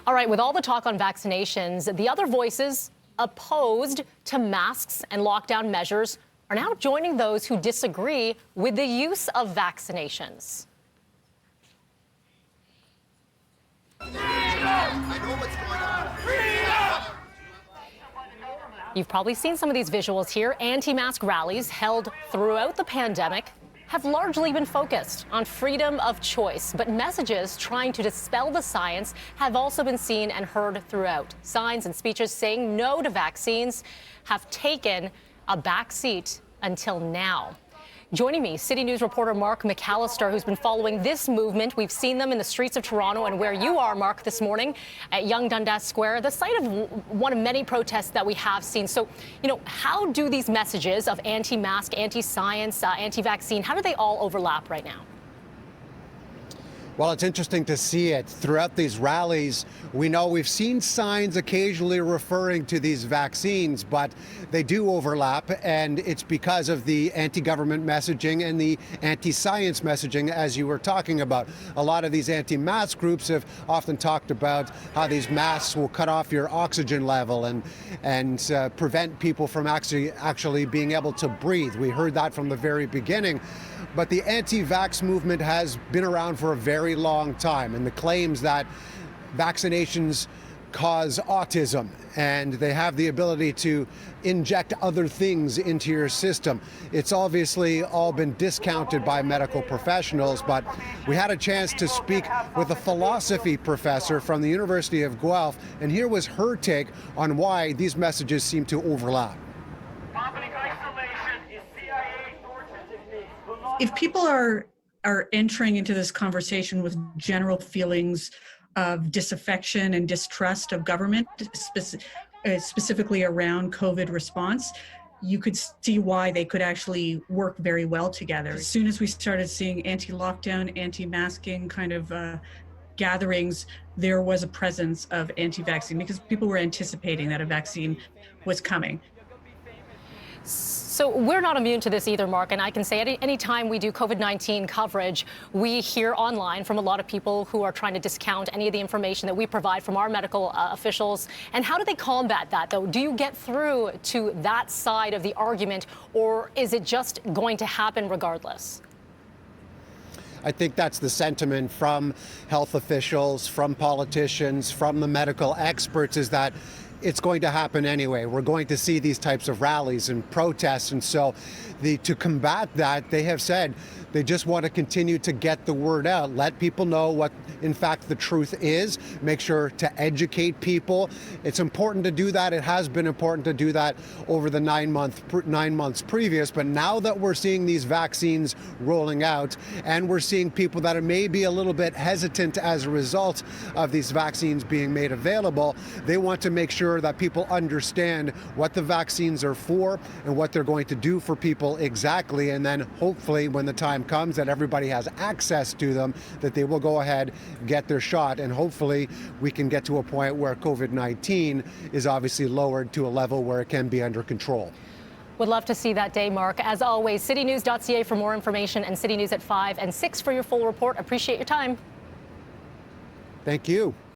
All right, with all the talk on vaccinations, the other voices opposed to masks and lockdown measures are now joining those who disagree with the use of vaccinations. You've probably seen some of these visuals here. Anti-mask rallies held throughout the pandemic have largely been focused on freedom of choice, but messages trying to dispel the science have also been seen and heard throughout. Signs and speeches saying no to vaccines have taken a backseat until now. Joining me, City News reporter Mark McAllister, who's been following this movement. We've seen them in the streets of Toronto and where you are, Mark, this morning at Yonge Dundas Square, the site of one of many protests that we have seen. So, how do these messages of anti-mask, anti-science, anti-vaccine, how do they all overlap right now? Well, it's interesting to see it throughout these rallies. We know we've seen signs occasionally referring to these vaccines, but they do overlap, and it's because of the anti-government messaging and the anti-science messaging, as you were talking about. A lot of these anti-mask groups have often talked about how these masks will cut off your oxygen level and prevent people from actually being able to breathe. We heard that from the very beginning. But the anti-vax movement has been around for a very long time, and the claims that vaccinations cause autism and they have the ability to inject other things into your system. It's obviously all been discounted by medical professionals, but we had a chance to speak with a philosophy professor from the University of Guelph, and here was her take on why these messages seem to overlap. If people are entering into this conversation with general feelings of disaffection and distrust of government, specifically around COVID response, you could see why they could actually work very well together. As soon as we started seeing anti-lockdown, anti-masking kind of gatherings, there was a presence of anti-vaccine because people were anticipating that a vaccine was coming. So we're not immune to this either, Mark, and I can say any time we do COVID-19 coverage, we hear online from a lot of people who are trying to discount any of the information that we provide from our medical officials. And how do they combat that, though? Do you get through to that side of the argument, or is it just going to happen regardless? I think that's the sentiment from health officials, from politicians, from the medical experts, is that it's going to happen anyway. We're going to see these types of rallies and protests. And so to combat that, they have said they just want to continue to get the word out, let people know what, in fact, the truth is, make sure to educate people. It's important to do that. It has been important to do that over the 9 months previous. But now that we're seeing these vaccines rolling out and we're seeing people that are maybe a little bit hesitant as a result of these vaccines being made available, they want to make sure that people understand what the vaccines are for and what they're going to do for people exactly. And then hopefully when the time comes that everybody has access to them, that they will go ahead, get their shot, and hopefully we can get to a point where COVID-19 is obviously lowered to a level where it can be under control. Would love to see that day, Mark. As always, citynews.ca for more information and City News at 5 and 6 for your full report. Appreciate your time. Thank you.